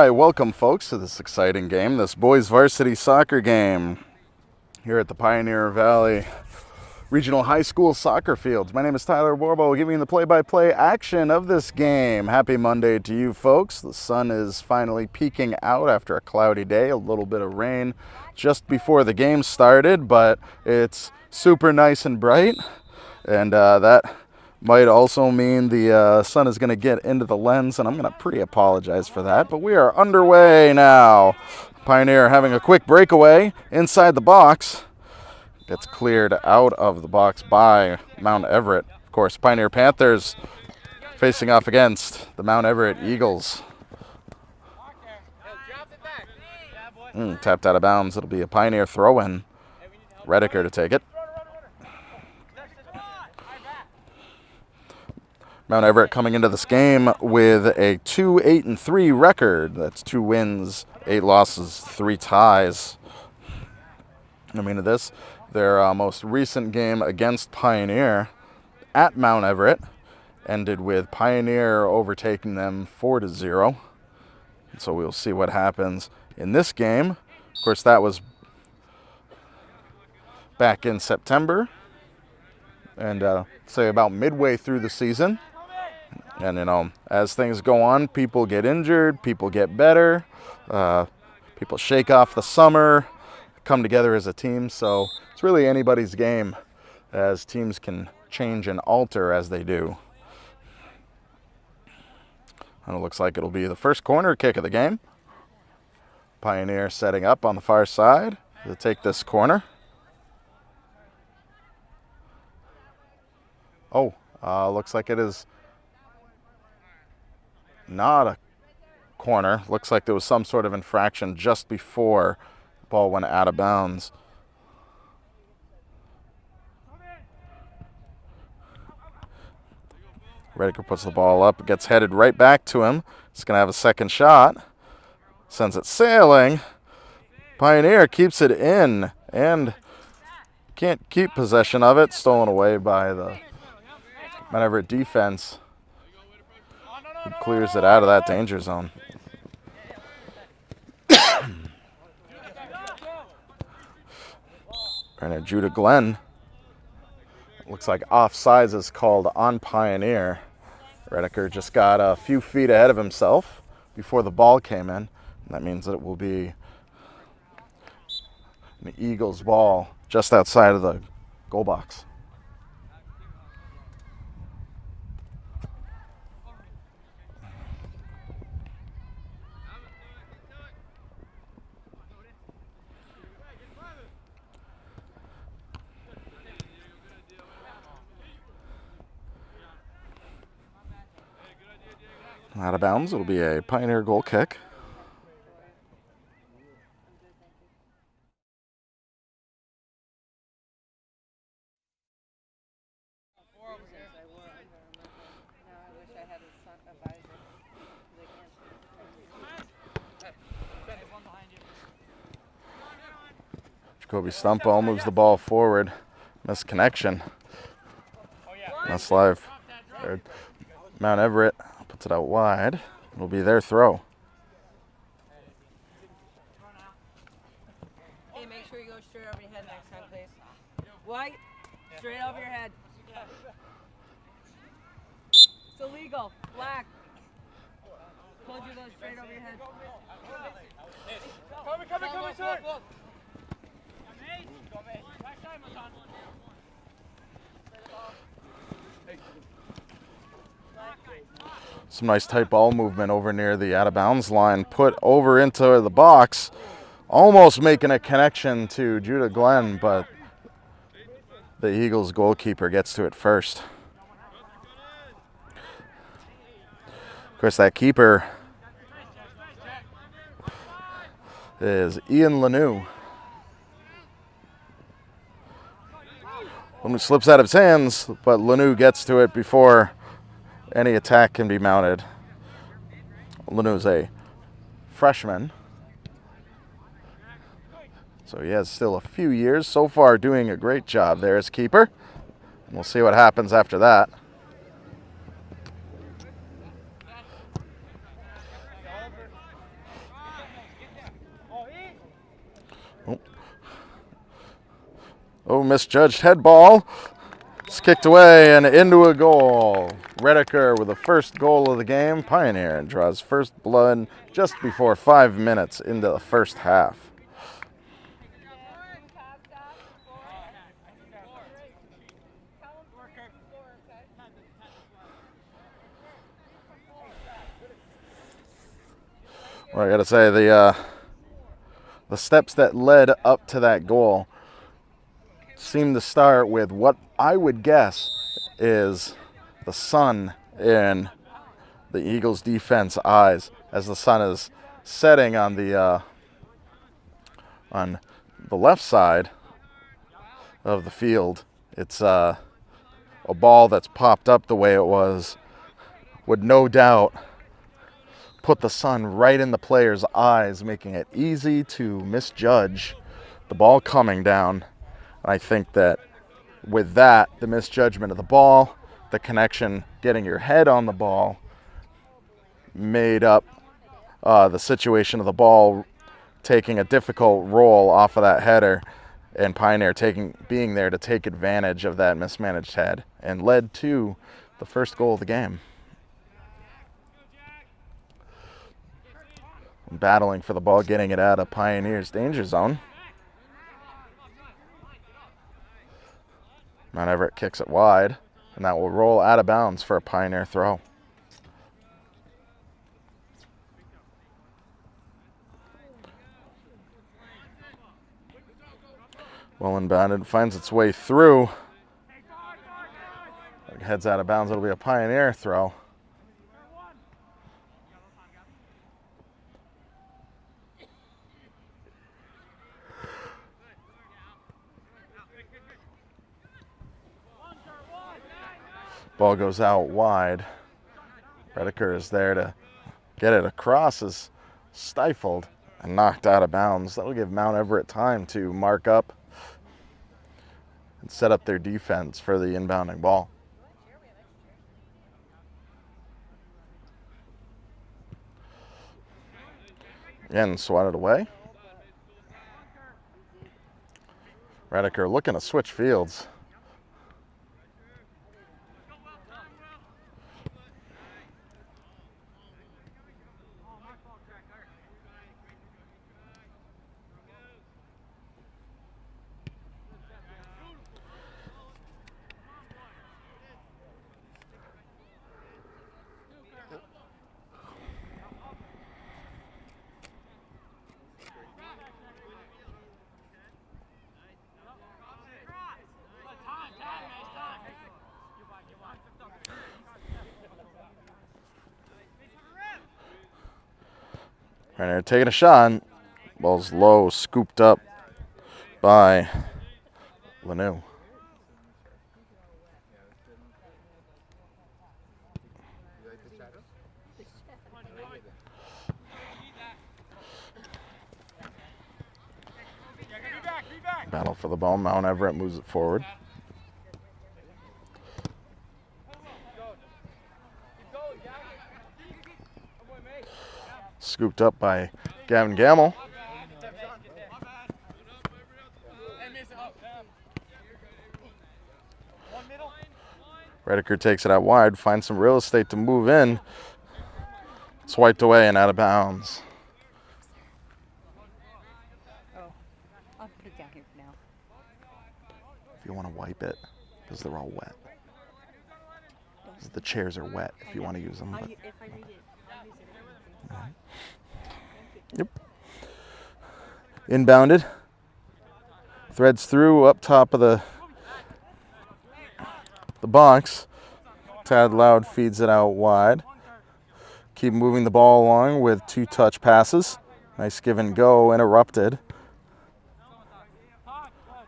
right, welcome folks to this exciting game, this boys varsity soccer game here at the Pioneer Valley Regional High School soccer fields. My name is Tyler Borbo, giving you the play-by-play action of this game. Happy Monday to you folks. The sun is finally peeking out after a cloudy day, a little bit of rain just before the game started, but it's super nice and bright, and that might also mean the sun is going to get into the lens, and I'm going to pre-apologize for that, but we are underway now. Pioneer having a quick breakaway inside the box. Gets cleared out of the box by Mount Everett. Of course, Pioneer Panthers facing off against the Mount Everett Eagles. Tapped out of bounds. It'll be a Pioneer throw-in. Redeker to take it. Mount Everett coming into this game with a 2-8-3 record. That's 2 wins, 8 losses, 3 ties. Coming into this, their most recent game against Pioneer at Mount Everett ended with Pioneer overtaking them 4-0. And so we'll see what happens in this game. Of course, that was back in September, and say about midway through the season. And, you know, as things go on, people get injured, people get better, people shake off the summer, come together as a team. So it's really anybody's game, as teams can change and alter as they do. And it looks like it'll be the first corner kick of the game. Pioneer setting up on the far side to take this corner. Looks like it is not a corner. Looks like there was some sort of infraction just before the ball went out of bounds. Redeker puts the ball up. It gets headed right back to him. He's going to have a second shot. Sends it sailing. Pioneer keeps it in and can't keep possession of it. Stolen away by the Mount Everett defense. He clears it out of that danger zone. And Judah Glenn. Looks like offsides is called on Pioneer. Redeker just got a few feet ahead of himself before the ball came in. And that means that it will be an Eagles ball just outside of the goal box. Out of bounds, it'll be a Pioneer goal kick. Jacoby Stumpo moves the ball forward. Missed connection. That's live. Mount Everett puts it out wide. It'll be their throw. Hey, make sure you go straight over your head next time, please. White, straight over your head. It's illegal. Black. Told you to go straight over your head. Coming, sir. Some nice tight ball movement over near the out of bounds line. Put over into the box. Almost making a connection to Judah Glenn, but the Eagles goalkeeper gets to it first. Of course, that keeper is Ian Lanou. One slips out of his hands, but Lanou gets to it before any attack can be mounted. Lanou's a freshman, so he has still a few years. So far, doing a great job there as keeper. And we'll see what happens after that. Oh, misjudged head ball. It's kicked away and into a goal. Redeker with the first goal of the game. Pioneer draws first blood just before 5 minutes into the first half. Well, I got to say, the steps that led up to that goal seem to start with what I would guess is the sun in the Eagles' defense eyes as the sun is setting on the left side of the field. It's a ball that's popped up the way it was would no doubt put the sun right in the player's eyes, making it easy to misjudge the ball coming down. And I think that with that, the misjudgment of the ball, the connection, getting your head on the ball, made up the situation of the ball taking a difficult roll off of that header, and Pioneer being there to take advantage of that mismanaged head, and led to the first goal of the game. Battling for the ball, getting it out of Pioneer's danger zone. Mount Everett kicks it wide, and that will roll out of bounds for a Pioneer throw. Well inbounded, finds its way through. Heads out of bounds, it'll be a Pioneer throw. Ball goes out wide. Redeker is there to get it across, is stifled and knocked out of bounds. That'll give Mount Everett time to mark up and set up their defense for the inbounding ball. Again, swatted away. Redeker looking to switch fields. Pioneer taking a shot. Ball's low, scooped up by Lanu. Battle for the ball. Mount Everett moves it forward. Scooped up by Gavin Gamble. Redeker takes it out wide, finds some real estate to move in. Swiped away and out of bounds. I'll put it down here for now. If you want to wipe it, because they're all wet. The chairs are wet if you want to use them. But. If I need it, I'll use it. Yep. Inbounded. Threads through up top of the box. Tad Loud feeds it out wide. Keep moving the ball along with 2 touch passes. Nice give and go, interrupted.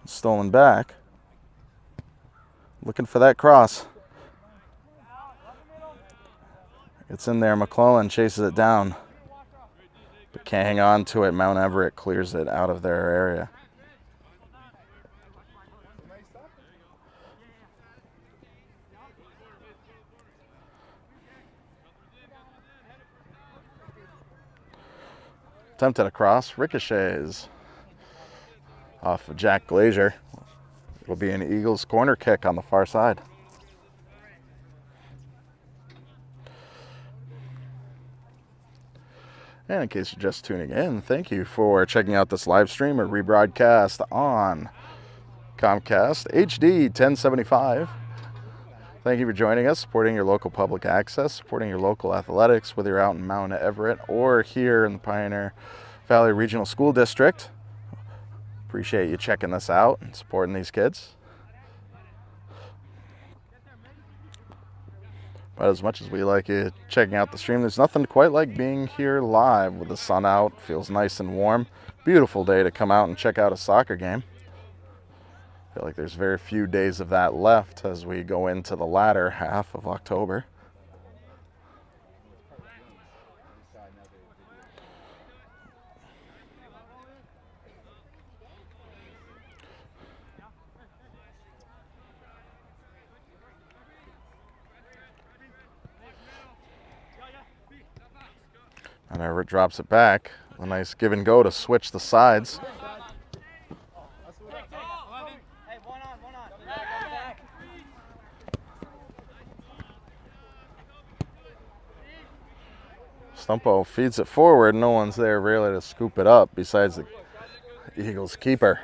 Stolen back. Looking for that cross. It's in there. McClellan chases it down, but can't hang on to it. Mount Everett clears it out of their area. Attempted a cross, ricochets off of Jack Glazier. It'll be an Eagles corner kick on the far side. And in case you're just tuning in, thank you for checking out this live stream or rebroadcast on Comcast HD 1075. Thank you for joining us, supporting your local public access, supporting your local athletics, whether you're out in Mount Everett or here in the Pioneer Valley Regional School District. Appreciate you checking this out and supporting these kids. But as much as we like you checking out the stream, there's nothing quite like being here live with the sun out. Feels nice and warm. Beautiful day to come out and check out a soccer game. I feel like there's very few days of that left as we go into the latter half of October. And Everett drops it back. A nice give and go to switch the sides. Stumpo feeds it forward. No one's there really to scoop it up besides the Eagles keeper.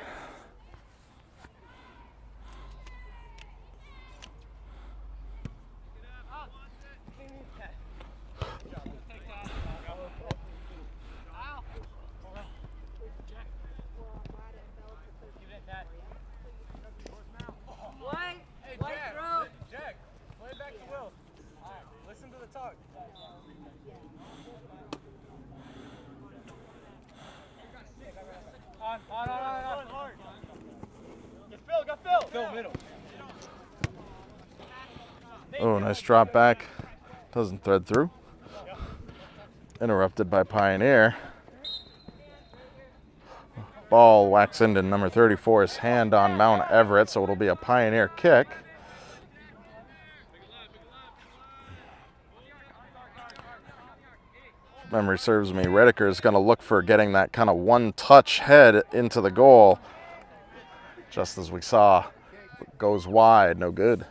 Oh, nice drop back. Doesn't thread through. Interrupted by Pioneer. Ball whacks into number 34's hand on Mount Everett, so it'll be a Pioneer kick. If memory serves me, Redeker is going to look for getting that kind of one-touch head into the goal. Just as we saw, it goes wide, no good.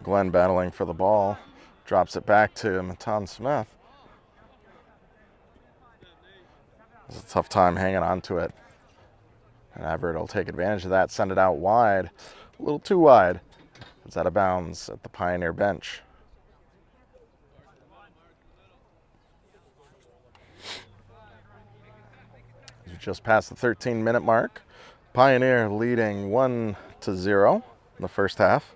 Glenn battling for the ball, drops it back to Matan Smith. It's a tough time hanging on to it. And Everett will take advantage of that, send it out wide. A little too wide. It's out of bounds at the Pioneer bench. Just past the 13-minute mark. Pioneer leading 1-0 in the first half.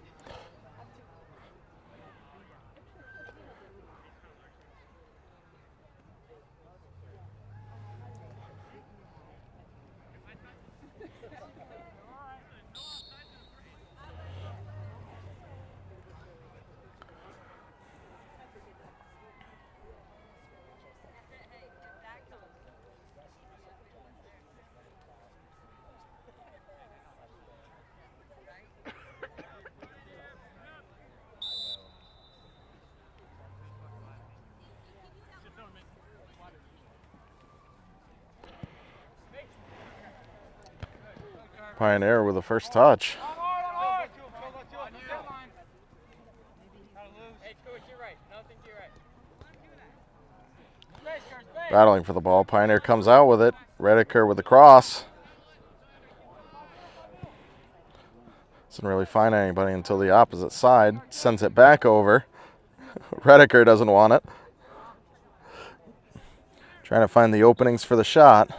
Pioneer with the first touch. Battling for the ball. Pioneer comes out with it. Redeker with the cross. Doesn't really find anybody until the opposite side. Sends it back over. Redeker doesn't want it. Trying to find the openings for the shot.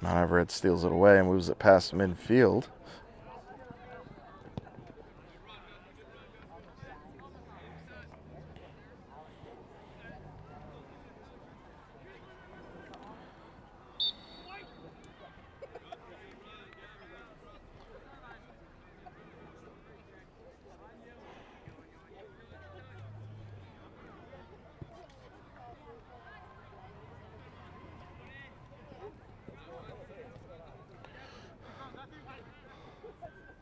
Mount Everett steals it away and moves it past midfield.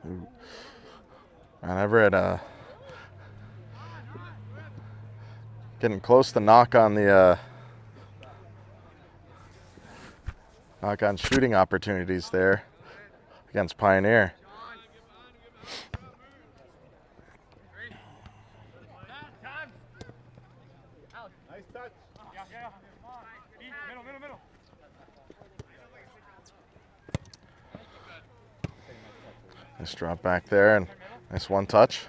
And Everett getting close to knock on shooting opportunities there against Pioneer. Nice touch. Middle. Nice drop back there and nice one touch.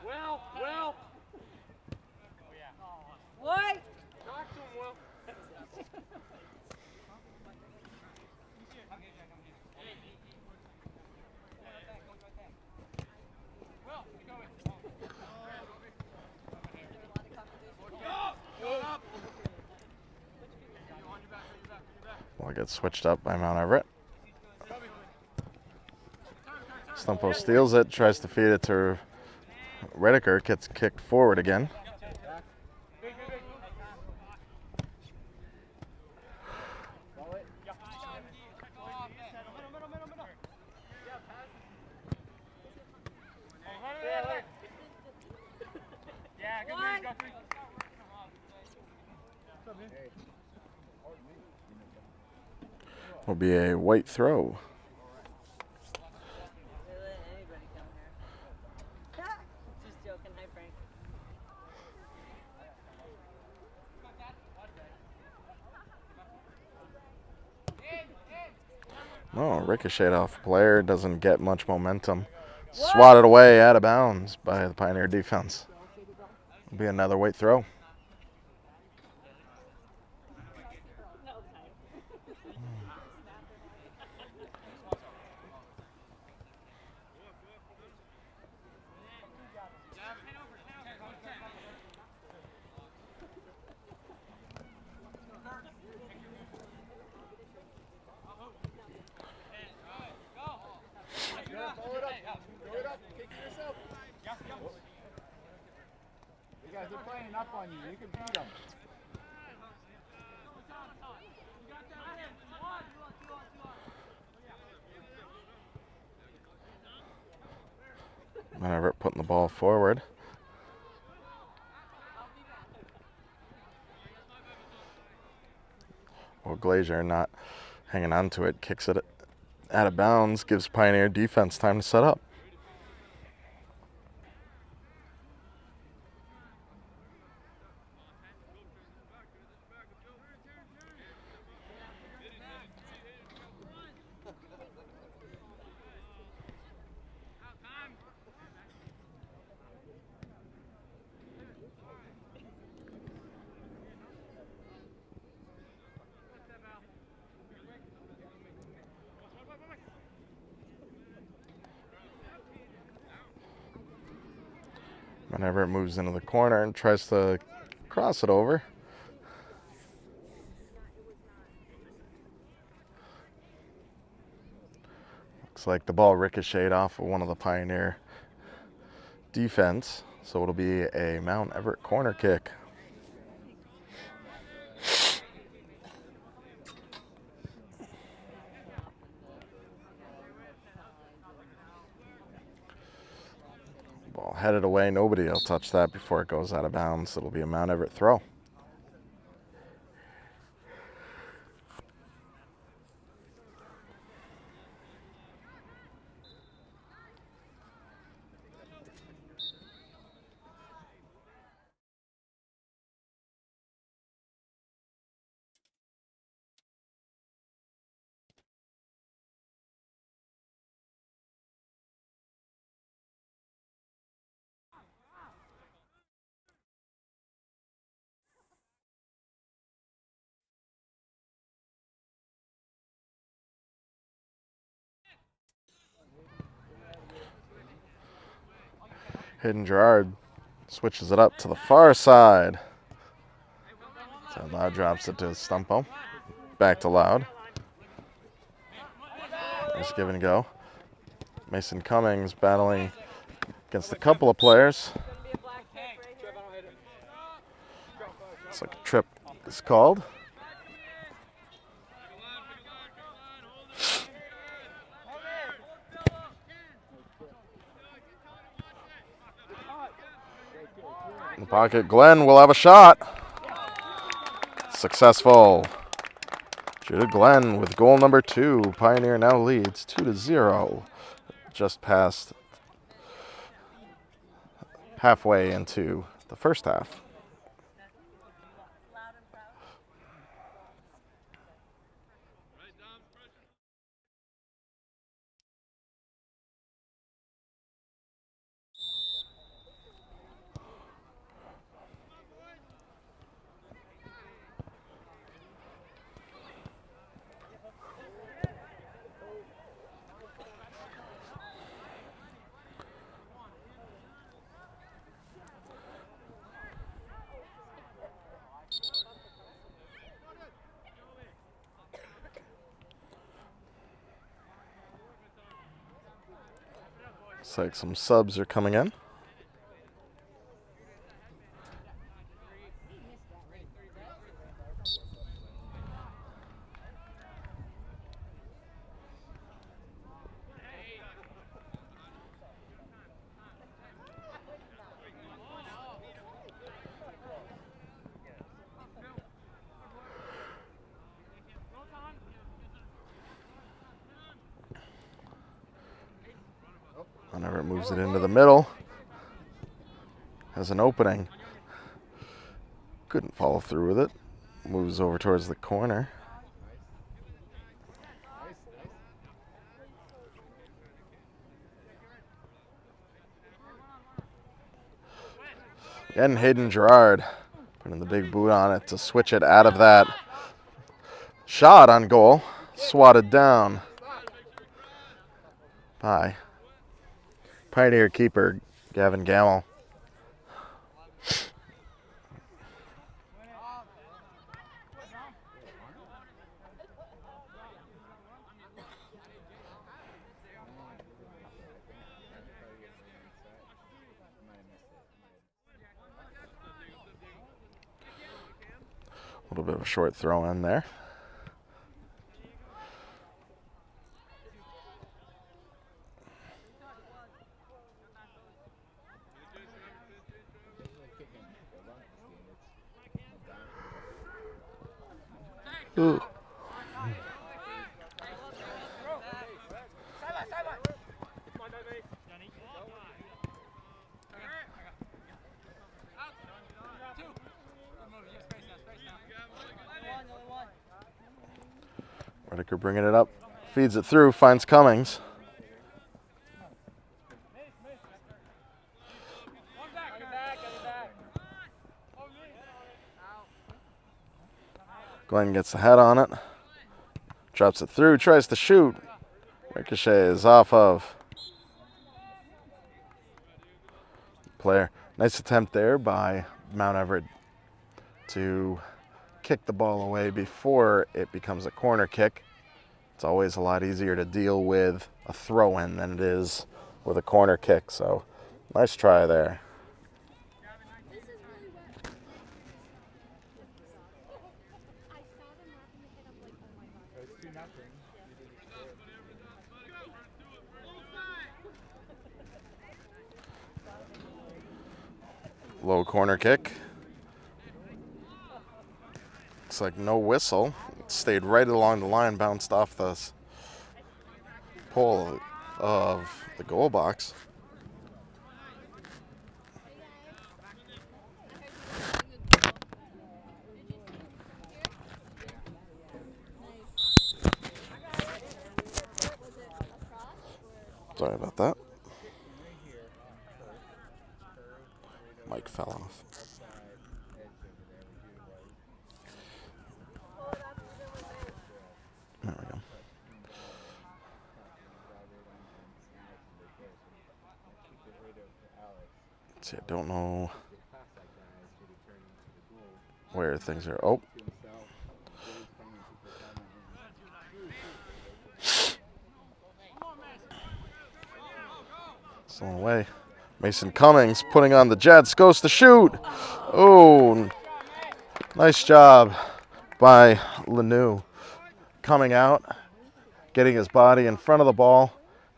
Well. What? Talk to him, Will. Ball gets switched up by Mount Everett. Stumpo steals it, tries to feed it to Redeker, gets kicked forward again. Will be a white throw. Anybody come here? Just joking. Hi, Frank. Oh, ricocheted off player, doesn't get much momentum. Swatted away out of bounds by the Pioneer defense. Will be another white throw. You guys are playing up on you. You can beat them. Everett putting the ball forward. Well, Glazier not hanging on to it, kicks it out of bounds, gives Pioneer defense time to set up. Whenever it moves into the corner and tries to cross it over. Looks like the ball ricocheted off of one of the Pioneer defense, so it'll be a Mount Everett corner kick. Ball headed away. Nobody will touch that before it goes out of bounds. It'll be a Mount Everett throw. Hayden Gerard switches it up to the far side. So Loud drops it to Stumpo. Back to Loud. Nice give and go. Mason Cummings battling against a couple of players. Gonna be a black kick right here. Looks like a trip is called. In the pocket, Glenn will have a shot. Successful. Judah Glenn with goal number 2. Pioneer now leads 2-0. Just past halfway into the first half. Looks like some subs are coming in. And Everett moves it into the middle. Has an opening. Couldn't follow through with it. Moves over towards the corner. And Hayden Gerard putting the big boot on it to switch it out of that. Shot on goal. Swatted down by Pioneer keeper Gavin Gamble. A little bit of a short throw in there. Ooh. Whitaker bringing it up, feeds it through, finds Cummings. Glenn gets the head on it, drops it through, tries to shoot. Ricochet is off of player. Nice attempt there by Mount Everett to kick the ball away before it becomes a corner kick. It's always a lot easier to deal with a throw-in than it is with a corner kick, so nice try there. Low corner kick. Looks like no whistle. It stayed right along the line, bounced off the pole of the goal box. Sorry about that. Mike fell off. There we go. See, I don't know where things are. Oh. Still away. Mason Cummings putting on the Jets, goes to shoot. Oh, nice job by Lanou. Coming out, getting his body in front of the ball,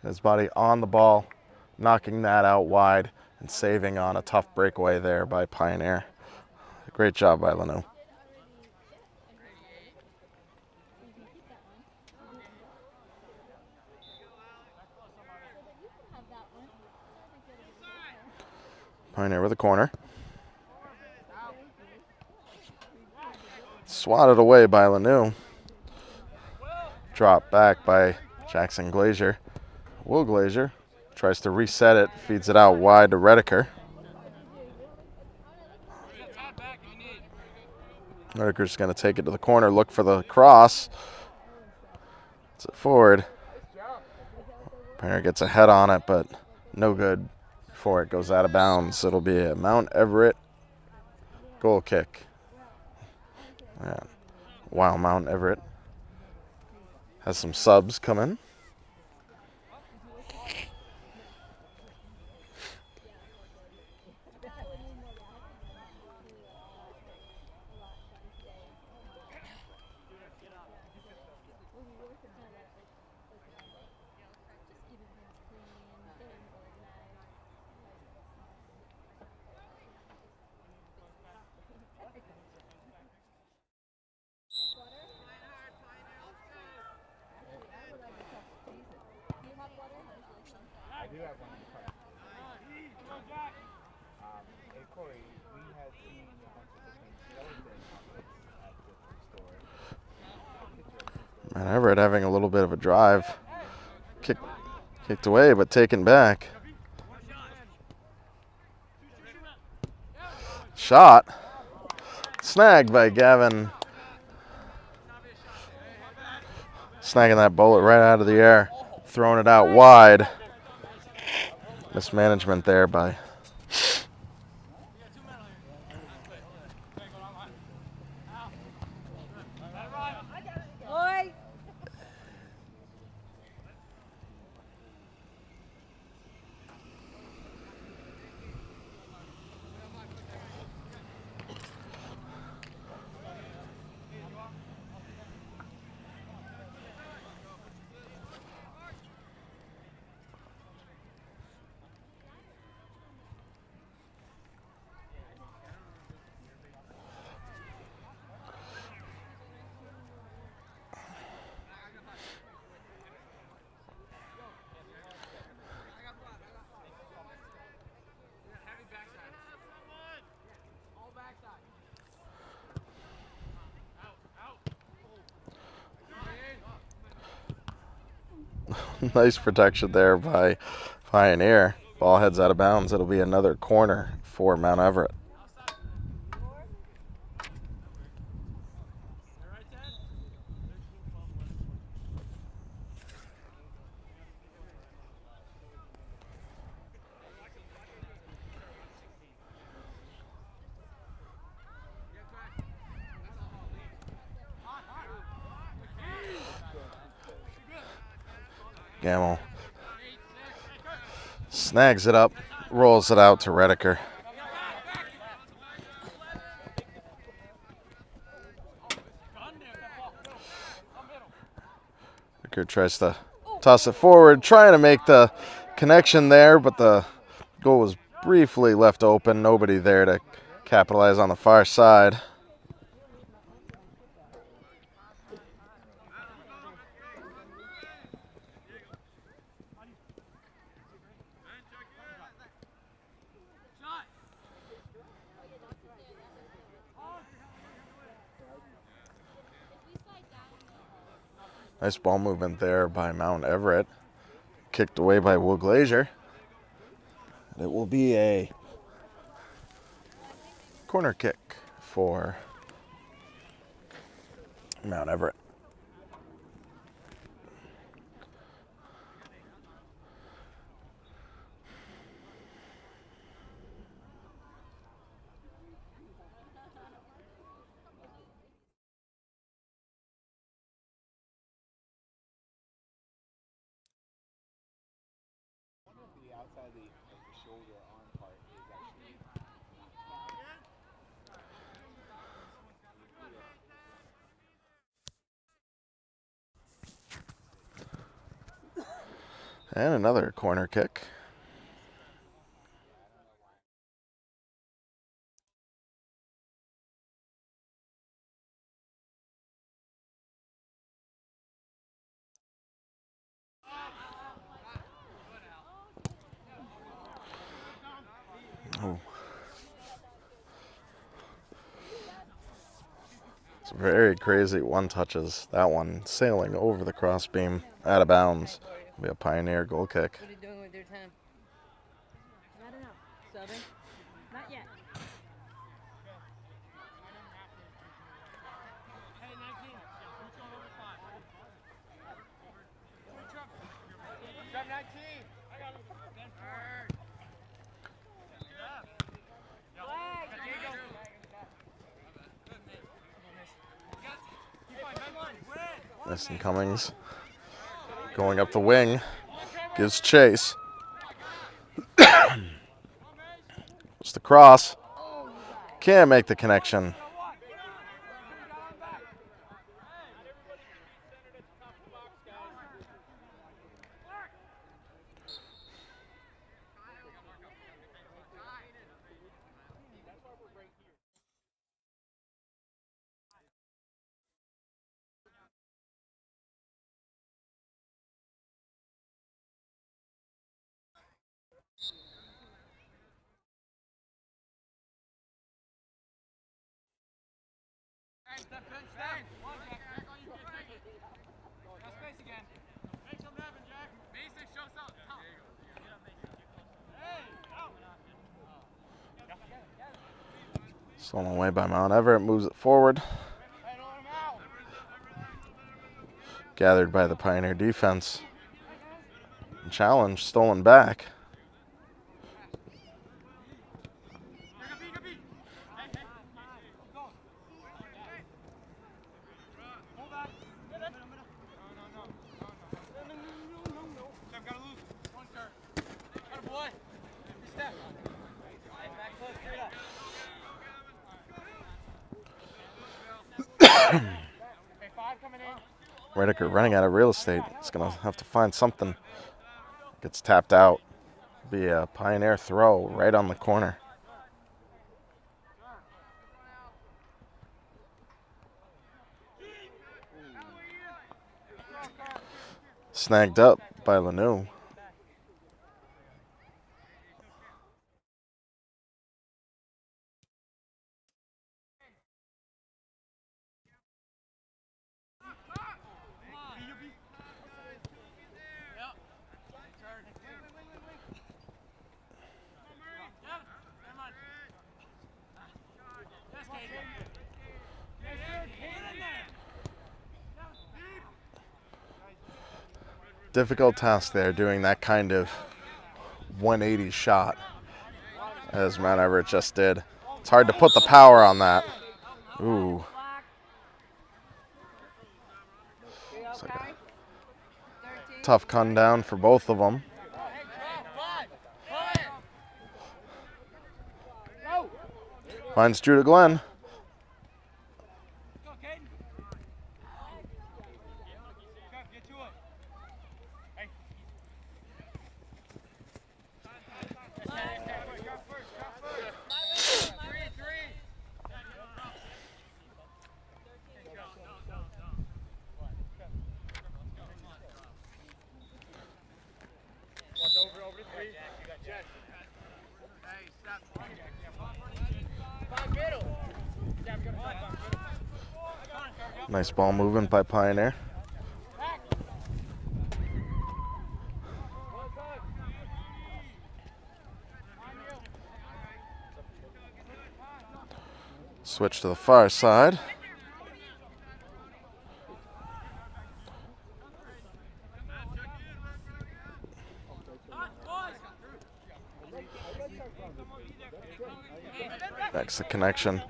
his body on the ball, knocking that out wide and saving on a tough breakaway there by Pioneer. Great job by Lanou. Pioneer with a corner. Swatted away by Lanou. Dropped back by Jackson Glazier. Will Glazier tries to reset it, feeds it out wide to Rediker. Rediker's going to take it to the corner, look for the cross. It's it forward. Pioneer gets a head on it, but no good before it goes out of bounds. It'll be a Mount Everett goal kick. Yeah. Wow, Mount Everett has some subs coming. I do have one in the car. Hey Corey, we had seen a bunch of different skeleton outfits at different stores. And Everett having a little bit of a drive. Kicked away, but taken back. Shot. Snagged by Gavin. Snagging that bullet right out of the air. Throwing it out wide. Mismanagement there by Boy. nice protection there by Pioneer. Ball heads out of bounds. It'll be another corner for Mount Everett. Gamble snags it up, rolls it out to Rediker. Rediker tries to toss it forward, trying to make the connection there, but the goal was briefly left open. Nobody there to capitalize on the far side. Nice ball movement there by Mount Everett. Kicked away by Will Glazier. It will be a corner kick for Mount Everett. The outside of the shoulder arm part is actually And another corner kick. Oh. It's very crazy one touches. That one sailing over the crossbeam out of bounds. It'll be a Pioneer goal kick. What are you doing with your time? I don't know. Subbing? Not yet. Jump 19. Mason Cummings going up the wing, gives chase. Just the cross. Can't make the connection. Stolen away by Mount Everett, moves it forward. Gathered by the Pioneer defense. Challenge, stolen back. Redeker running out of real estate. He's going to have to find something. Gets tapped out. Be a Pioneer throw right on the corner. Snagged up by Lanu. Difficult task there, doing that kind of 180 shot as Mount Everett just did. It's hard to put the power on that. Ooh. It's like a tough come down for both of them. Finds Drew to Glenn. Nice ball movement by Pioneer. Switch to the far side. That's the connection.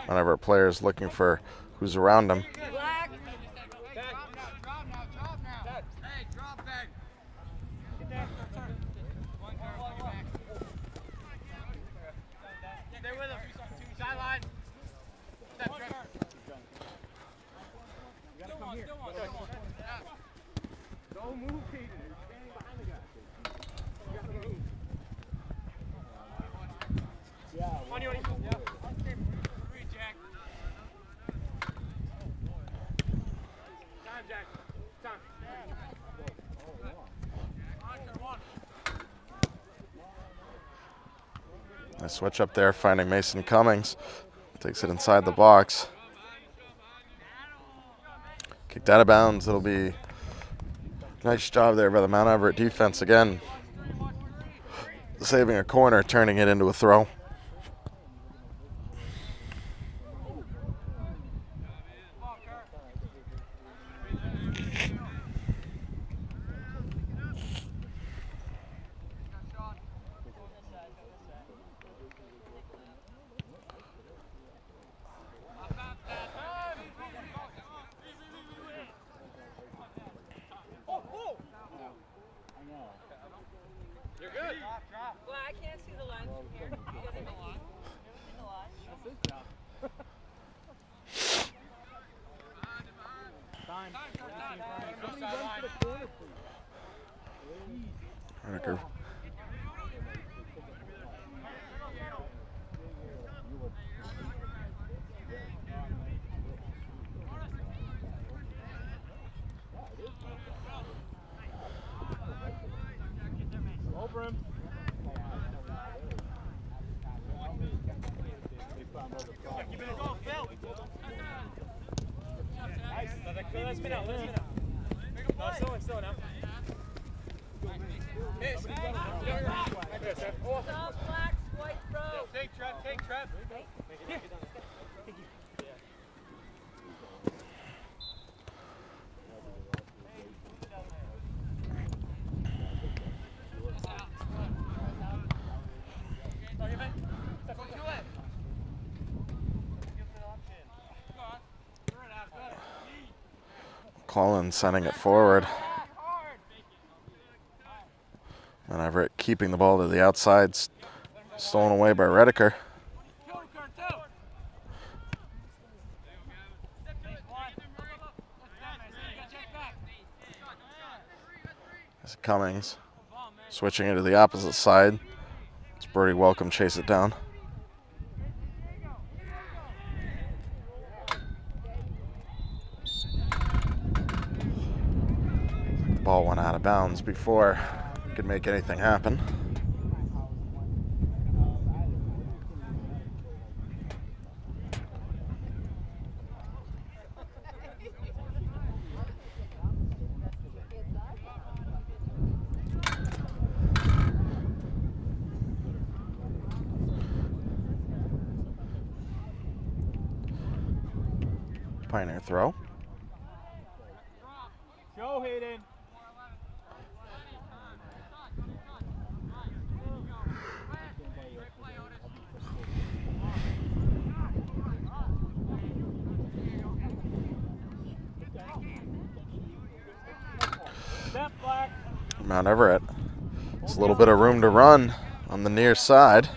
Whenever a player is looking for who's around him. Nice switch up there, finding Mason Cummings. Takes it inside the box. Kicked out of bounds. It'll be nice job there by the Mount Everett defense again. Saving a corner, turning it into a throw. Well, I can't see the lines from here. You guys in the line? In the line? Redeker. Let's spin out. No, still now. Take trap. Collins sending it forward. And Everett keeping the ball to the outside, stolen away by Redeker. As Cummings switching it to the opposite side. It's Birdie Welcome chase it down. Ball went out of bounds before he could make anything happen. Pioneer throw. Go, Hayden. Mount Everett. It's a little bit of room to run on the near side.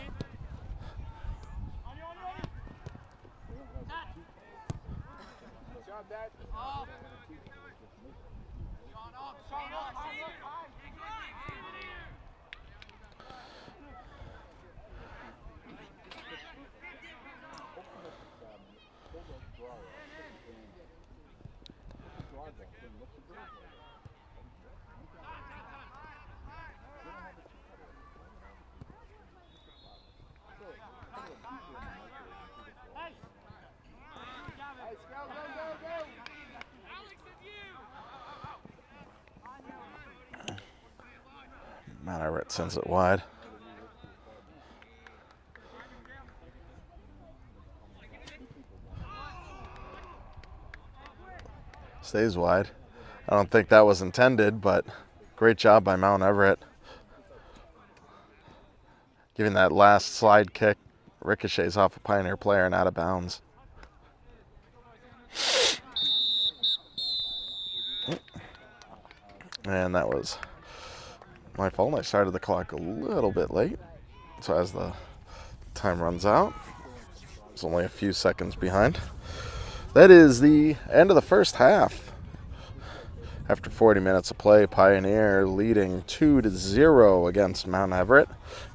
Mount Everett sends it wide. Stays wide. I don't think that was intended, but great job by Mount Everett. Giving that last slide kick, ricochets off a Pioneer player and out of bounds. And that was my fault. I started the clock a little bit late. So as the time runs out, it's only a few seconds behind. That is the end of the first half. After 40 minutes of play, Pioneer leading 2-0 against Mount Everett.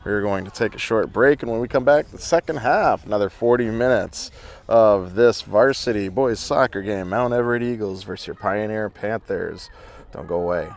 We're going to take a short break, and when we come back, the second half, another 40 minutes of this varsity boys soccer game. Mount Everett Eagles versus your Pioneer Panthers. Don't go away.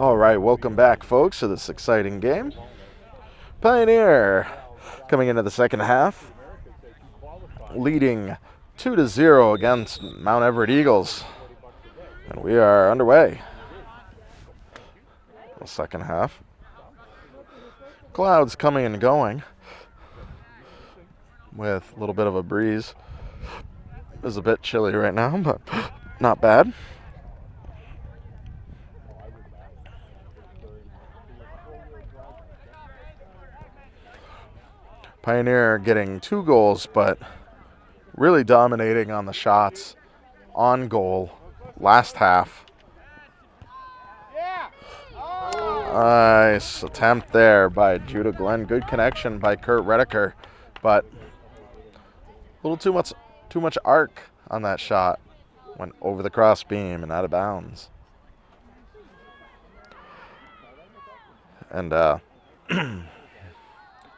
All right, welcome back, folks, to this exciting game. Pioneer coming into the second half, leading 2-0 against Mount Everett Eagles. And we are underway. The second half. Clouds coming and going with a little bit of a breeze. It's a bit chilly right now, but not bad. Pioneer getting 2 goals, but really dominating on the shots on goal last half. Nice attempt there by Judah Glenn. Good connection by Kurt Redeker, but a little too much arc on that shot. Went over the cross beam and out of bounds. And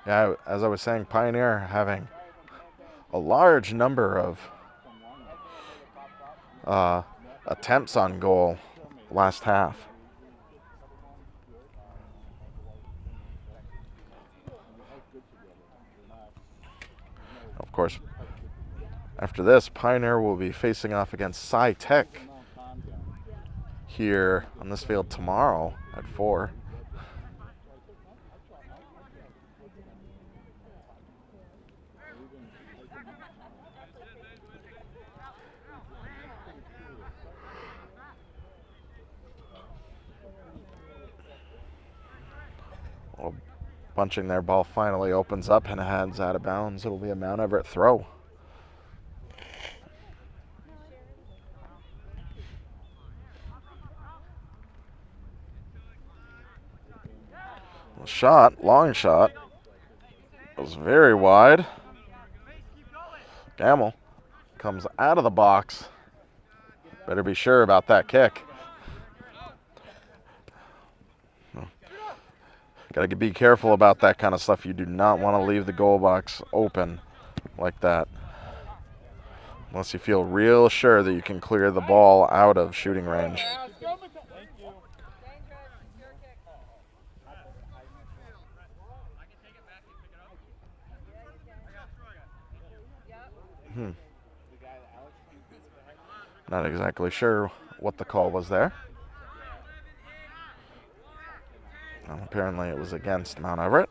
yeah, as I was saying, Pioneer having a large number of attempts on goal last half. Of course, after this, Pioneer will be facing off against Sci Tech here on this field tomorrow at 4. Well, bunching their ball finally opens up and heads out of bounds. It'll be a Mount Everett throw. Shot, long shot. It was very wide. Gamble comes out of the box. Better be sure about that kick. Got to be careful about that kind of stuff. You do not want to leave the goal box open like that, unless you feel real sure that you can clear the ball out of shooting range. Not exactly sure what the call was there. Apparently it was against Mount Everett.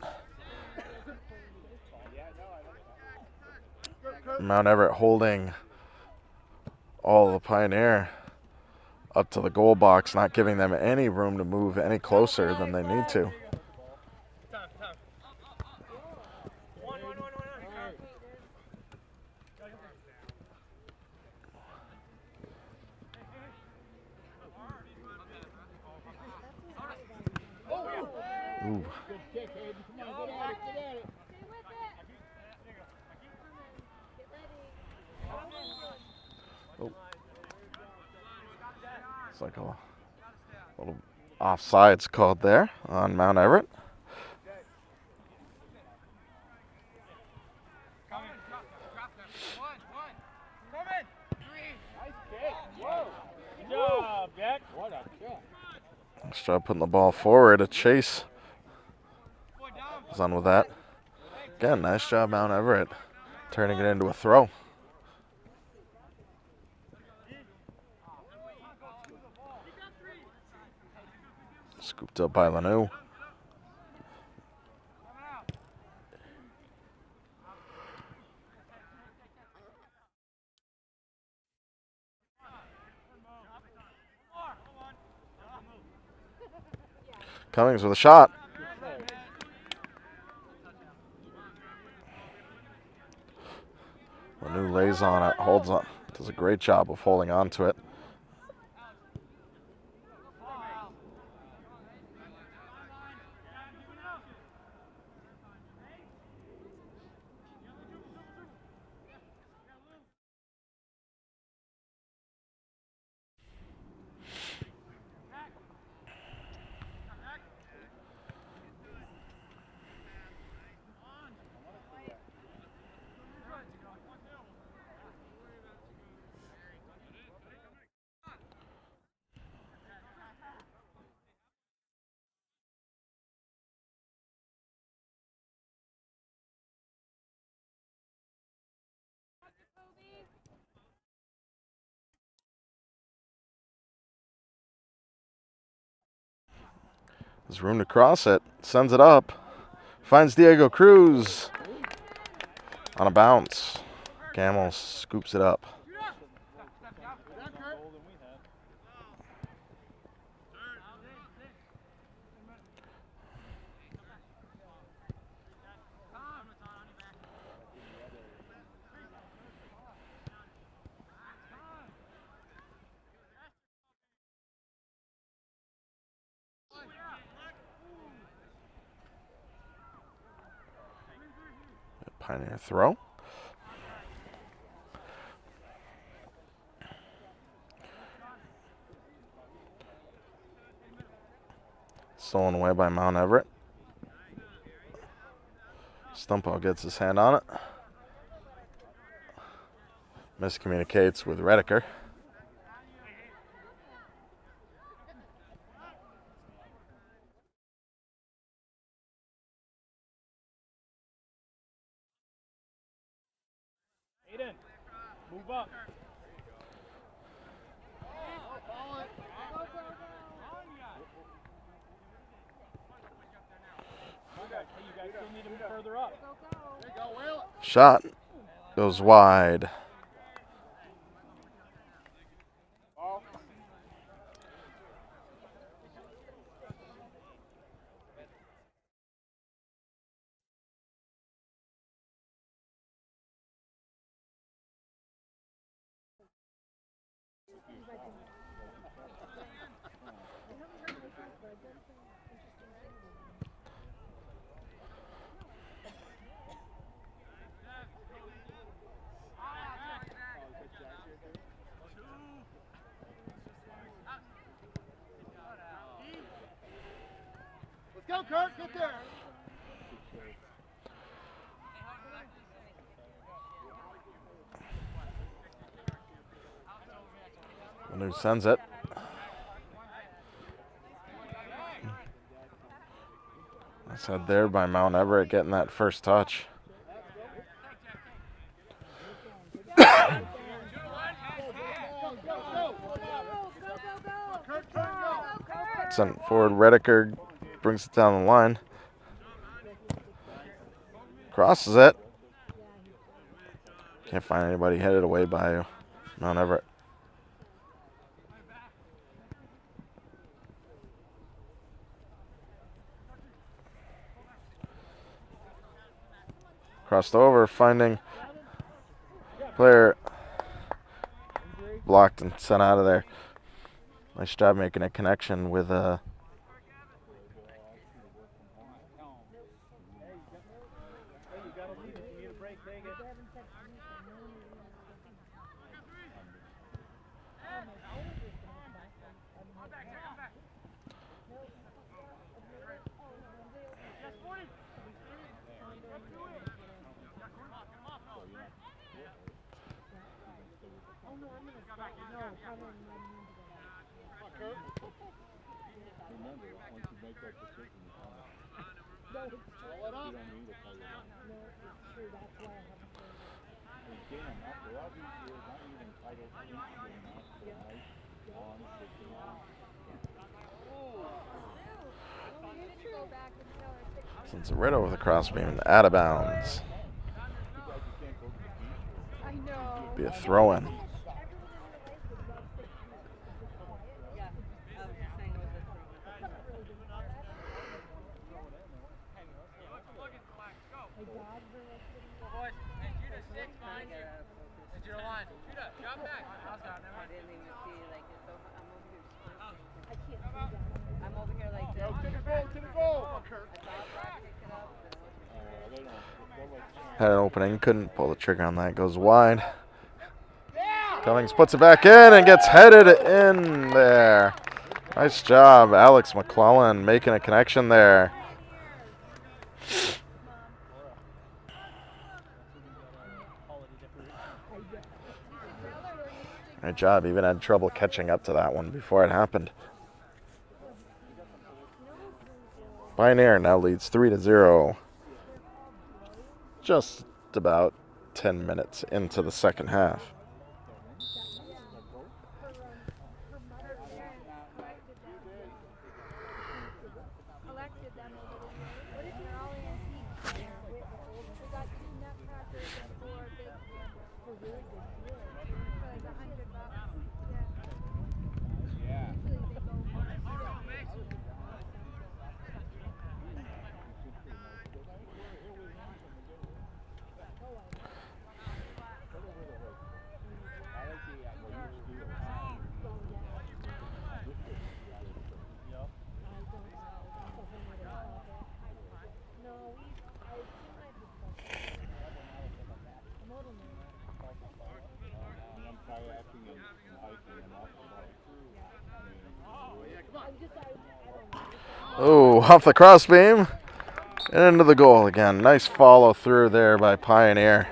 Mount Everett holding all the Pioneer up to the goal box, not giving them any room to move any closer than they need to. Ooh. Oh. It's like a little offsides called there on Mount Everett. Nice job putting the ball forward. A chase is on with that. Again, nice job, Mount Everett, turning it into a throw. Scooped up by Lanu. Cummings with a shot. Lanu lays on it, holds on, does a great job of holding on to it. There's room to cross it. Sends it up. Finds Diego Cruz on a bounce. Gamble scoops it up. Pioneer throw. Stolen away by Mount Everett. Stumpo gets his hand on it. Miscommunicates with Rediker. Aiden, move up. You guys still need him further up. Shot goes wide. Let's go, Kurt. Get there. Manu sends it. That's head there by Mount Everett getting that first touch. Sent forward, Rediker brings it down the line. Crosses it. Can't find anybody, headed away by Mount Everett. Crossed over, finding player blocked and sent out of there. Nice job making a connection with sends it right over the crossbeam and out of bounds. Be a throw-in. Had an opening, couldn't pull the trigger on that, goes wide. Cummings puts it back in and gets headed in there. Nice job, Alex McClellan making a connection there. Great job, even had trouble catching up to that one before it happened. Pioneer now leads 3-0. Just about 10 minutes into the second half. What if you're all antiques? We got 2 nutcrackers and 4 big for really good deal. For like $100. Yeah. Usually they go for Oh, off the crossbeam and into the goal again. Nice follow through there by Pioneer.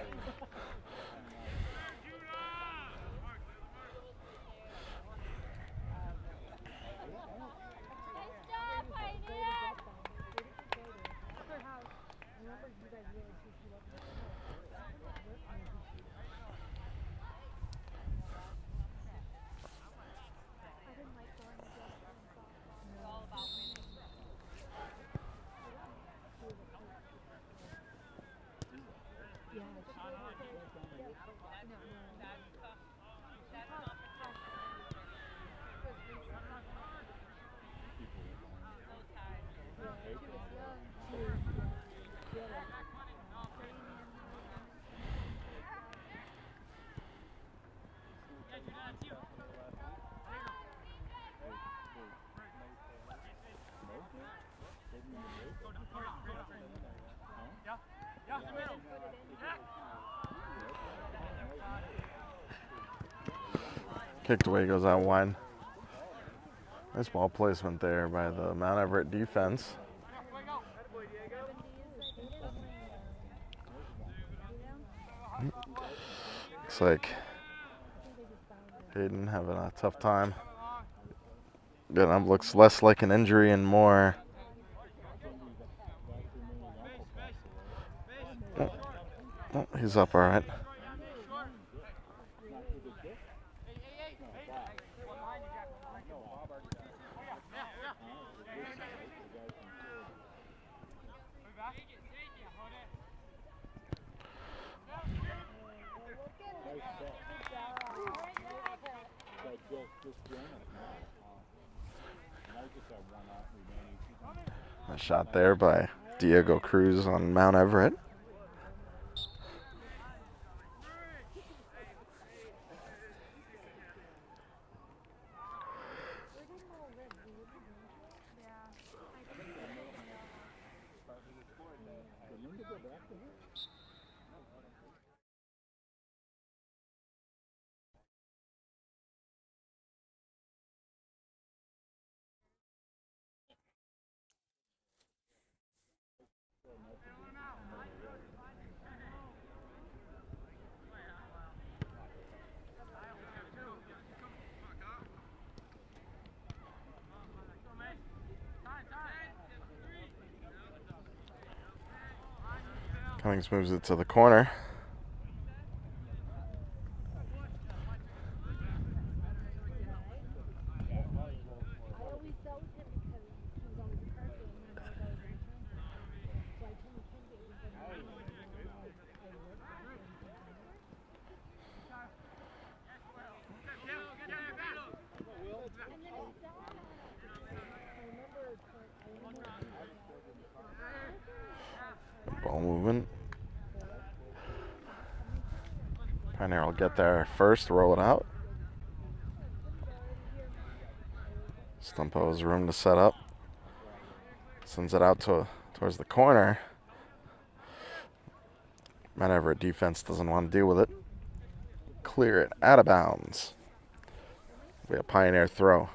Kicked away, goes out wide. Nice ball placement there by the Mount Everett defense. Looks like Hayden having a tough time. Getting up, looks less like an injury and more. Oh, he's up all right. A shot there by Diego Cruz on Mount Everett. Cummings moves it to the corner. Ball movement. Pioneer will get there first, roll it out. Stumpo has room to set up. Sends it out towards the corner. Mount Everett defense doesn't want to deal with it. Clear it out of bounds. We have Pioneer throw.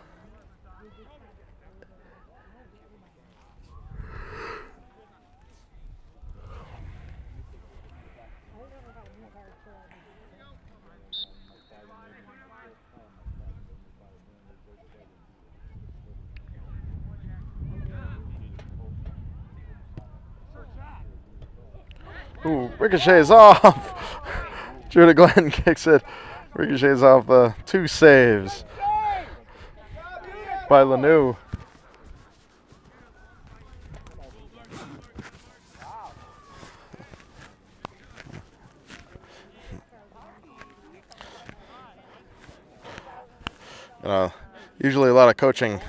Ooh, ricochets off. Judah Glenn kicks it. Ricochets off the 2 saves by Lanou. You know, usually a lot of coaching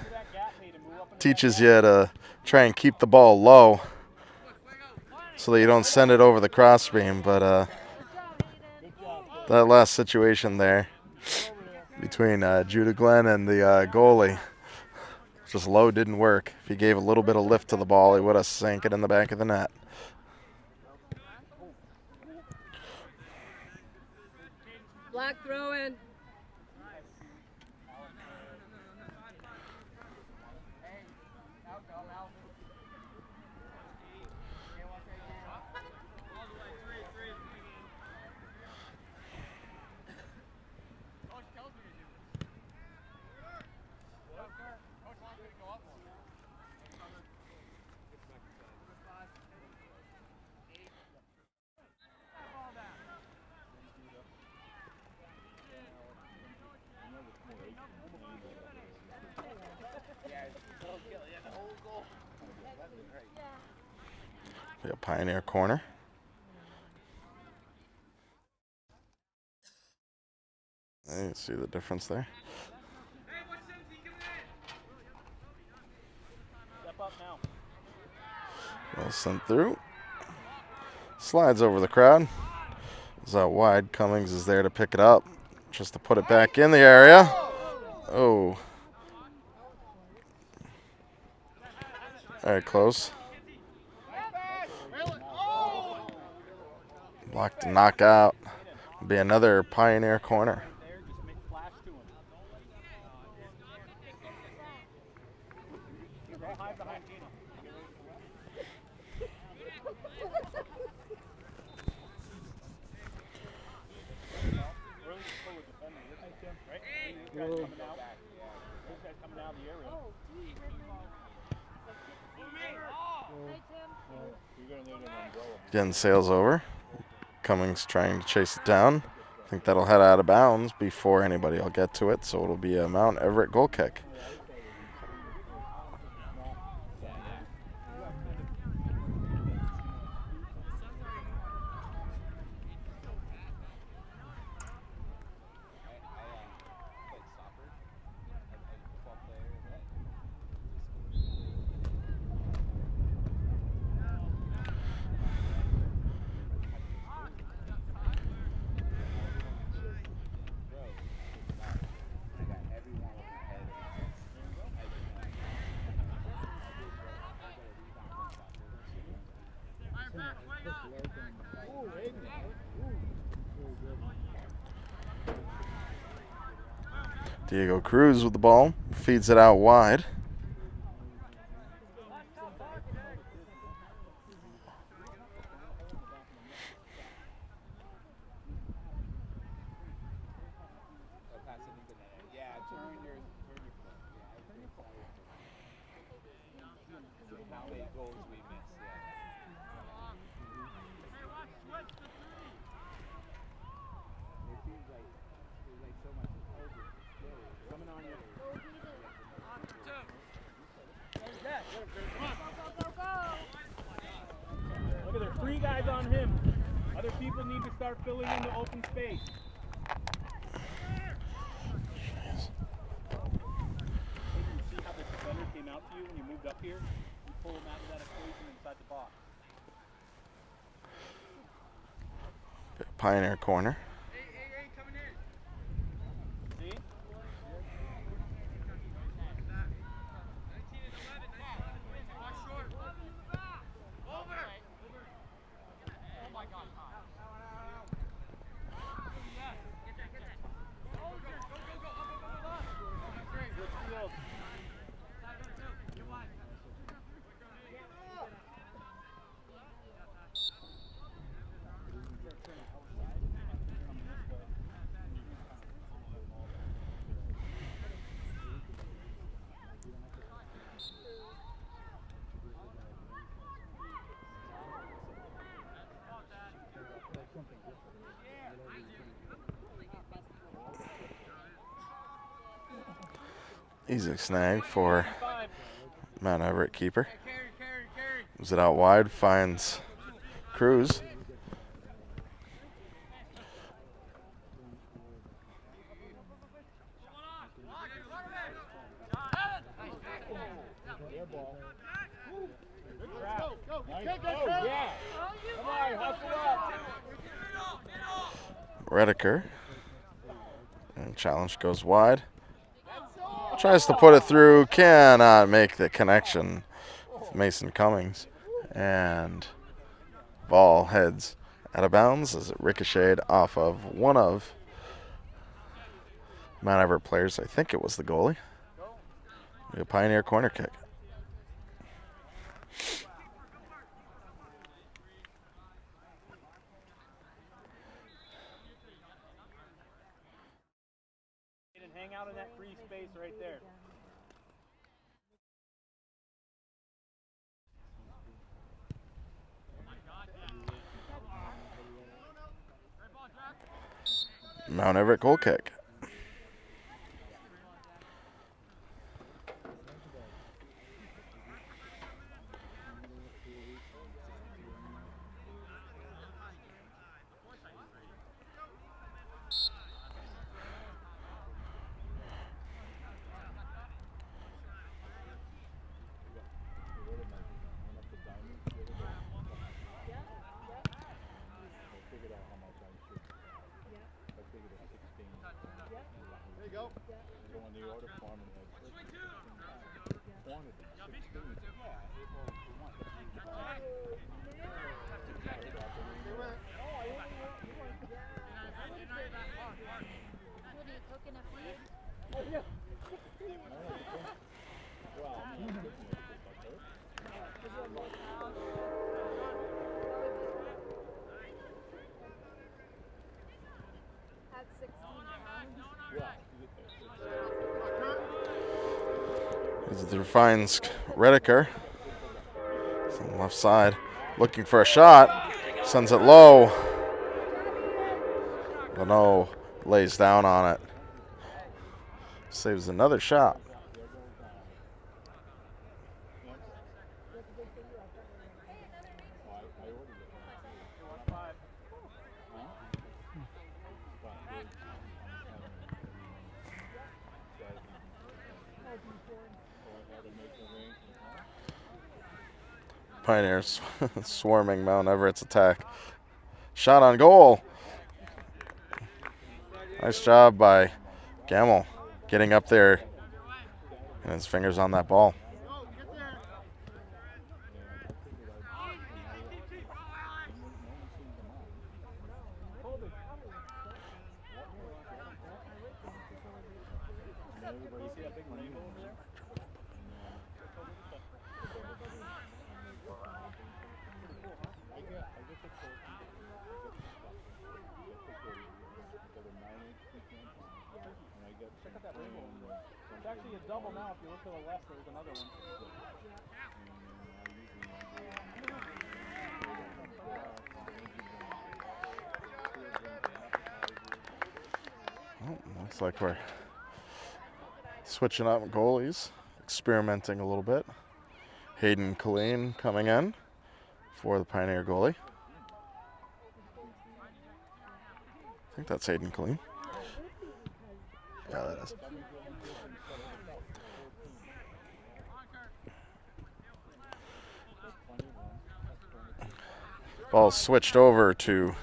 teaches you to try and keep the ball low so that you don't send it over the crossbeam, but that last situation there between Judah Glenn and the goalie, just low didn't work. If he gave a little bit of lift to the ball, he would have sank it in the back of the net. Black throw in. Be a Pioneer corner. You see the difference there. Well sent through. Slides over the crowd. Is out wide. Cummings is there to pick it up. Just to put it back in the area. Oh. Very close. Blocked and knockout. Be another Pioneer corner. Again, sails over. Cummings trying to chase it down. I think that'll head out of bounds before anybody will get to it, so it'll be a Mount Everett goal kick. Diego Cruz with the ball, feeds it out wide. Look, there's 3 guys on him. Other people need to start filling in the open space. You see how the defender came out to you when you moved up here? You pull him out of that equation inside the box. Pioneer corner. Easy snag for Mount Everett keeper. Moves it out wide, finds Cruz. Redeker. And challenge goes wide. Tries to put it through, cannot make the connection. Mason Cummings. And ball heads out of bounds as it ricocheted off of one of Mount Everett players. I think it was the goalie. A Pioneer corner kick. And hang out in that free space right there. Mount Everett goal kick. As it finds Redeker. It's on the left side. Looking for a shot. Sends it low. Leno lays down on it. Saves another shot. Pioneers swarming Mount Everett's attack. Shot on goal. Nice job by Gamble getting up there and his fingers on that ball. It's actually a double now. If you look to the left, there's another one. Well, looks like we're switching up goalies, experimenting a little bit. Hayden Colleen coming in for the Pioneer goalie. I think that's Hayden Colleen. Yeah, that is. Ball switched over to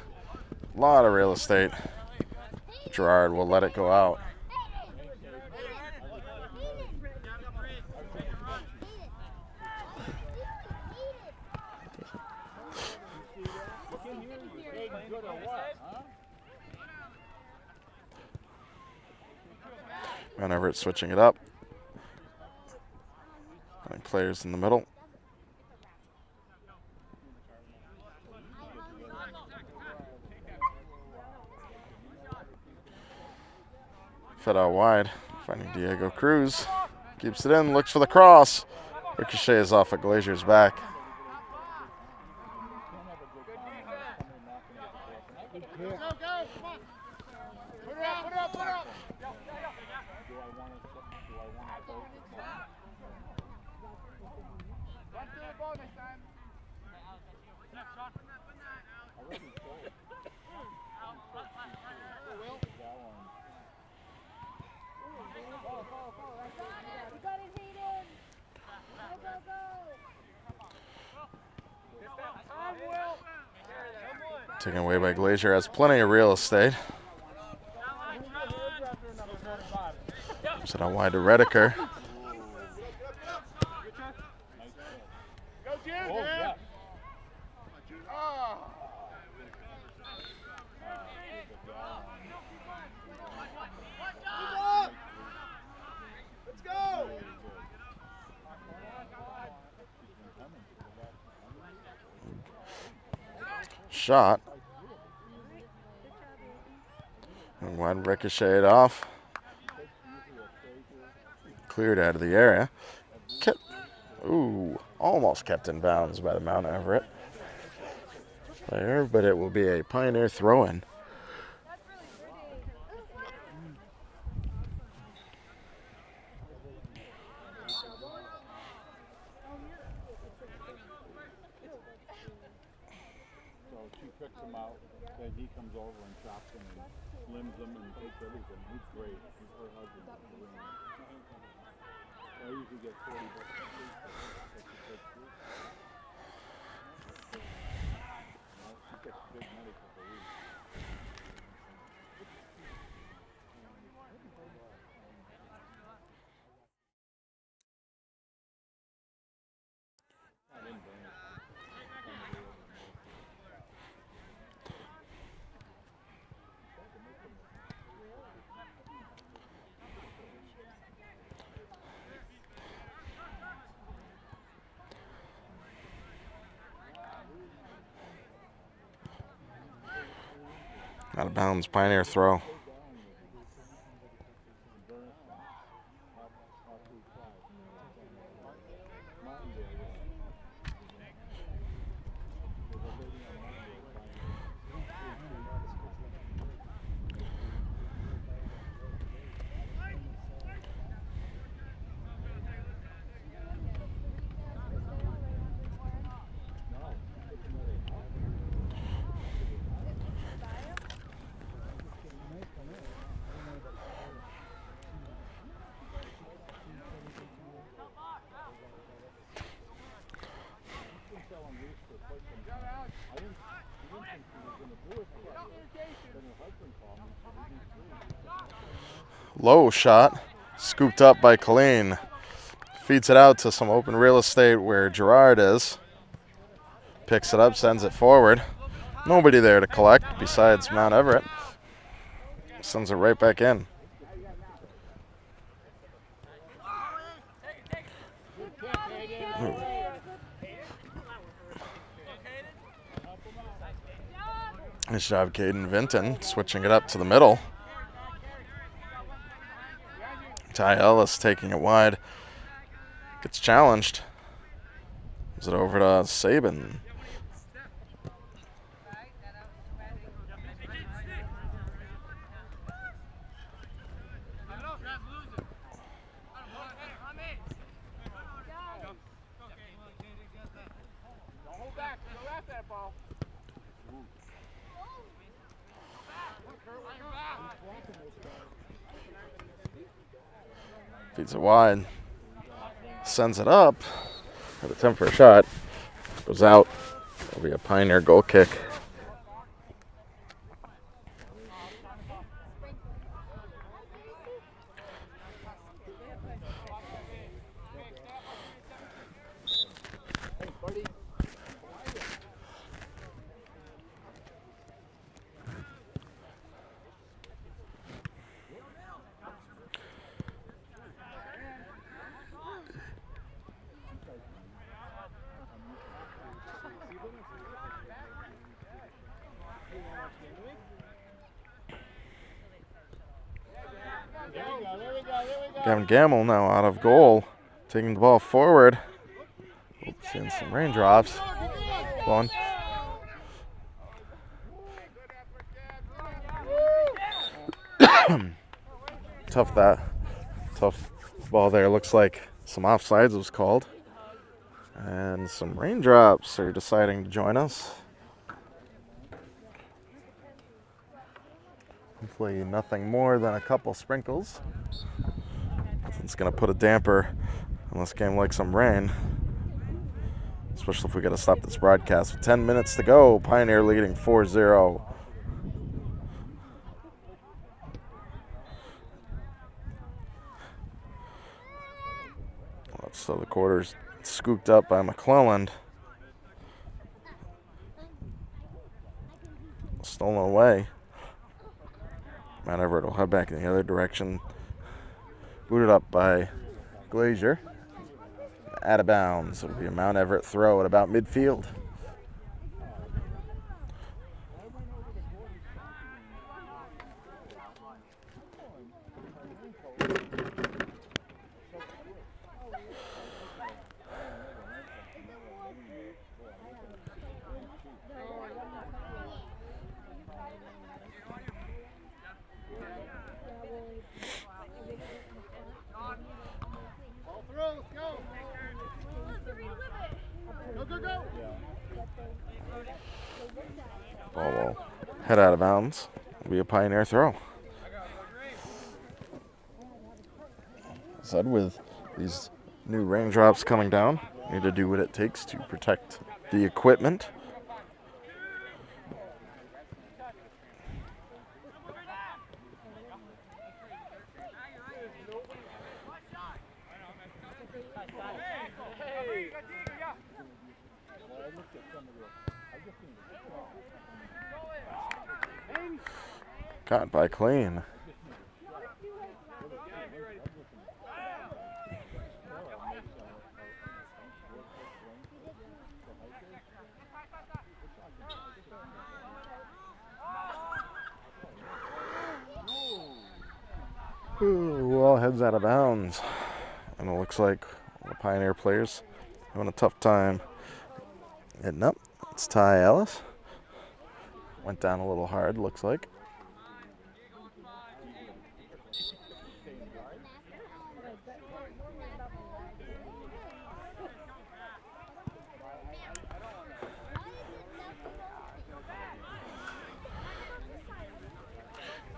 a lot of real estate. Gerard will let it go out. And Everett switching it up. And players in the middle. Fed out wide, finding Diego Cruz. Keeps it in, looks for the cross. Ricochet is off at Glazier's back. Taken away by Glazier. Has plenty of real estate. Set out wide to Redeker. Shot. And wide ricocheted off. Cleared out of the area. Almost kept in bounds by the Mount Everett player, but it will be a Pioneer throw-in. She picks him out, then he comes over and chops him and limbs him and takes everything. He's great. He's her husband. I usually get $40 a piece. She gets big money for the week. Out of bounds, Pioneer throw. Low shot, scooped up by Colleen. Feeds it out to some open real estate where Gerard is. Picks it up, sends it forward. Nobody there to collect besides Mount Everett. Sends it right back in. Nice job, Caden Vinton, switching it up to the middle. Ty Ellis taking it wide. Gets challenged. Is it over to Sabin? Feeds it wide. Sends it up. At attempt for a shot. Goes out. It'll be a Pioneer goal kick. Gavin Gamble now out of goal, taking the ball forward. Seeing some raindrops. Blowing. Tough ball there. Looks like some offsides was called. And some raindrops are deciding to join us. Hopefully nothing more than a couple sprinkles. It's going to put a damper on this game like some rain. especially if we got to stop this broadcast with 10 minutes to go. Pioneer leading 4-0. So the quarter's scooped up by McClelland. Stolen away. Mount Everett will head back in the other direction. Booted up by Glazier. Out of bounds. It'll be a Mount Everett throw at about midfield. Ball will head out of bounds. It'll be a Pioneer throw. Said with these new raindrops coming down, need to do what it takes to protect the equipment. Caught by Clean. Well, heads out of bounds. And it looks like the Pioneer players having a tough time hitting up. It's Ty Ellis. Went down a little hard, looks like.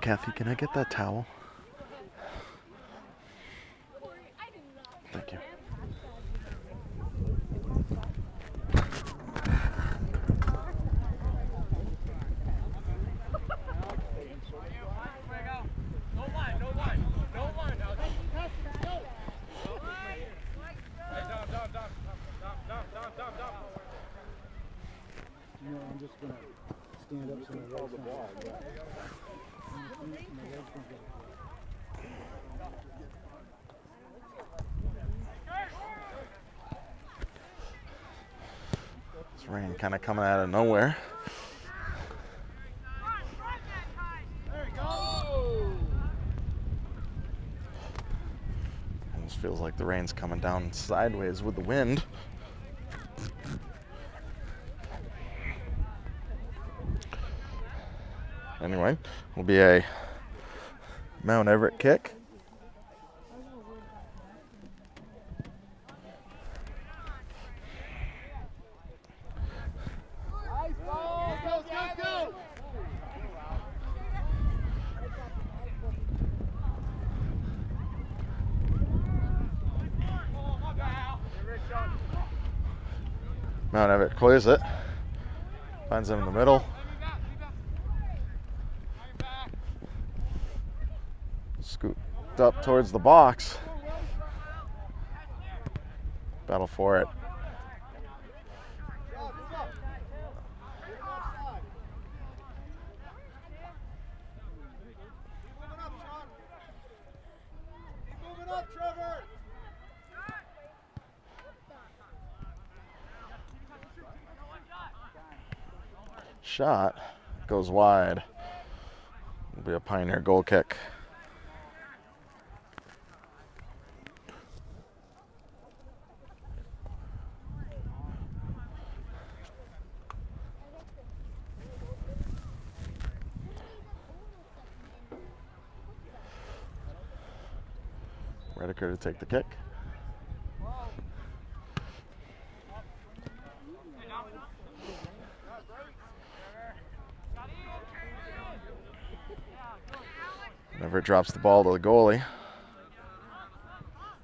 Kathy, can I get that towel? Thank you. I'm just going to stand up so my legs don't go. This rain kind of coming out of nowhere. Almost feels like the rain's coming down sideways with the wind. Anyway, will be a Mount Everett kick. Mount Everett clears it. Finds him in the middle. Scooped up towards the box. Battle for it. Shot goes wide. It'll be a Pioneer goal kick. Redeker to take the kick. Never drops the ball to the goalie.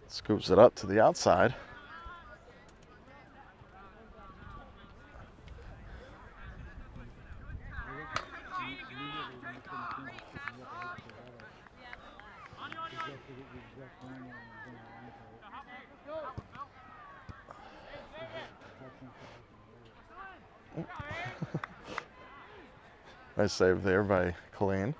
Scoops it up to the outside. Nice save there by Colleen.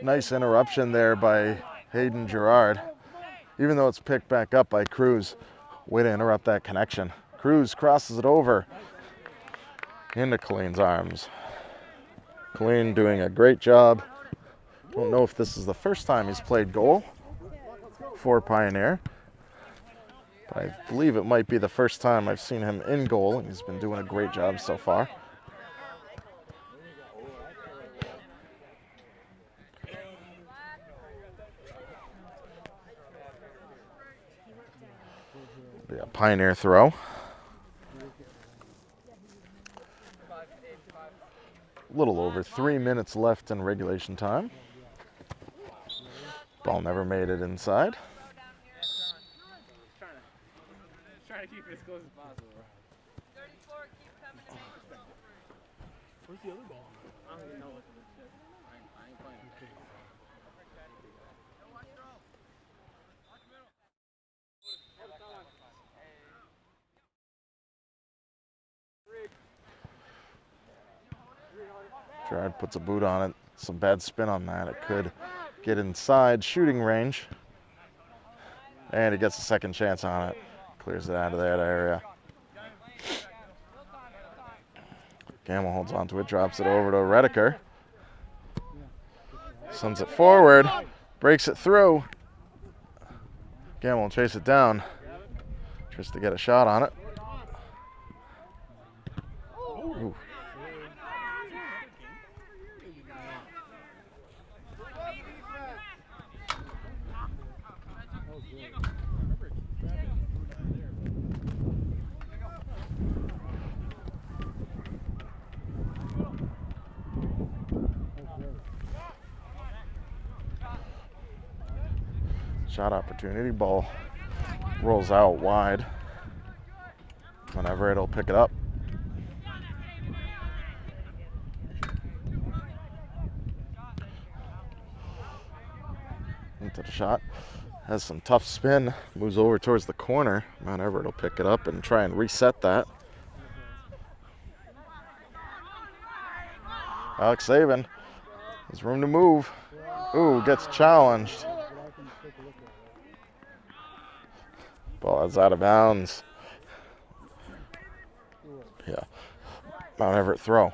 Nice interruption there by Hayden Gerard. Even though it's picked back up by Cruz, way to interrupt that connection. Cruz crosses it over into Colleen's arms. Colleen doing a great job. Don't know if this is the first time he's played goal for Pioneer. But I believe it might be the first time I've seen him in goal, and he's been doing a great job so far. Be a Pioneer throw. A little over 3 minutes left in regulation time. Ball never made it inside. Trying to keep it as close as possible. 34, keep coming in. Where's the other ball? I don't even know what's this shit. I ain't playing. Gerard puts a boot on it. Some bad spin on that. It could get inside shooting range. And he gets a second chance on it. Clears it out of that area. Gamble holds onto it, drops it over to Redeker. Sends it forward, breaks it through. Gamble will chase it down. Tries to get a shot on it. Ooh. Shot opportunity, ball rolls out wide. Whenever it'll pick it up. Into the shot. Has some tough spin. Moves over towards the corner. Mount Everett will pick it up and try and reset that. Alex Saban has room to move. Ooh, gets challenged. Ball is out of bounds. Yeah. Mount Everett throw.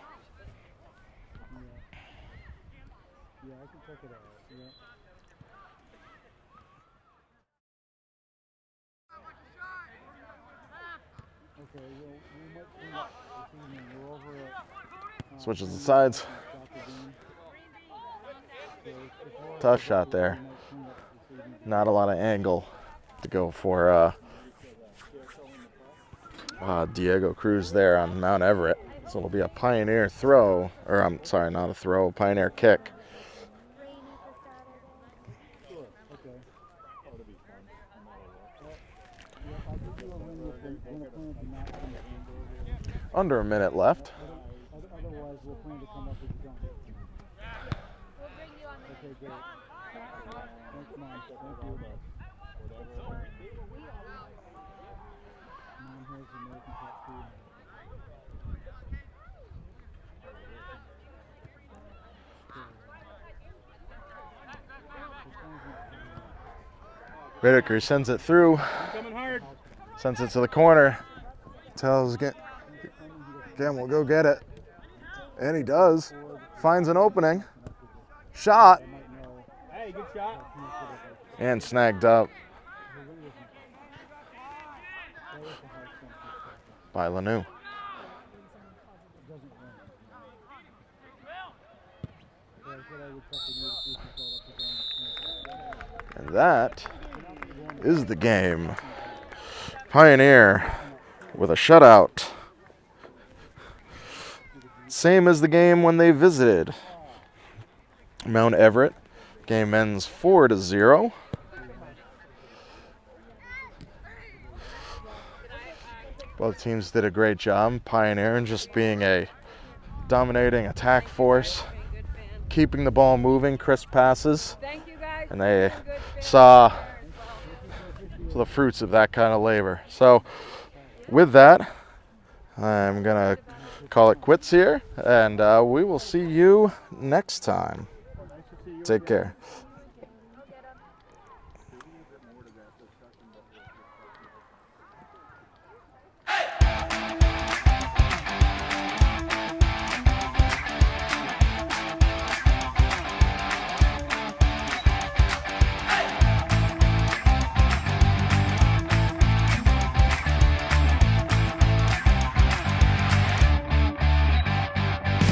Yeah, I can check it out. Yeah. Okay, well, we might clean up this evening. We're over at Switches the sides. Tough shot there. Not a lot of angle to go for Diego Cruz there on Mount Everett. So it'll be a Pioneer throw, or I'm sorry, not a throw, Pioneer kick. Under a minute left. Otherwise, we'll plan to come up with the gun. We'll bring you on the Okay, great. Thanks, Mom. Thank you. Mom has American cat food. Whitaker sends it through. Coming hard. Sends it to the corner. Tells Gamble, go get it. And he does. Finds an opening. Shot. Hey, good shot. And snagged up by Lanu. And that is the game. Pioneer with a shutout. Same as the game when they visited Mount Everett. Game ends 4-0. Both teams did a great job. Pioneer just being a dominating attack force, Good fan. keeping the ball moving, crisp passes, Thank you guys. and for they being good fans saw there as well. the fruits of that kind of labor. So with that, I'm going to call it quits here, and we will see you next time. Take care.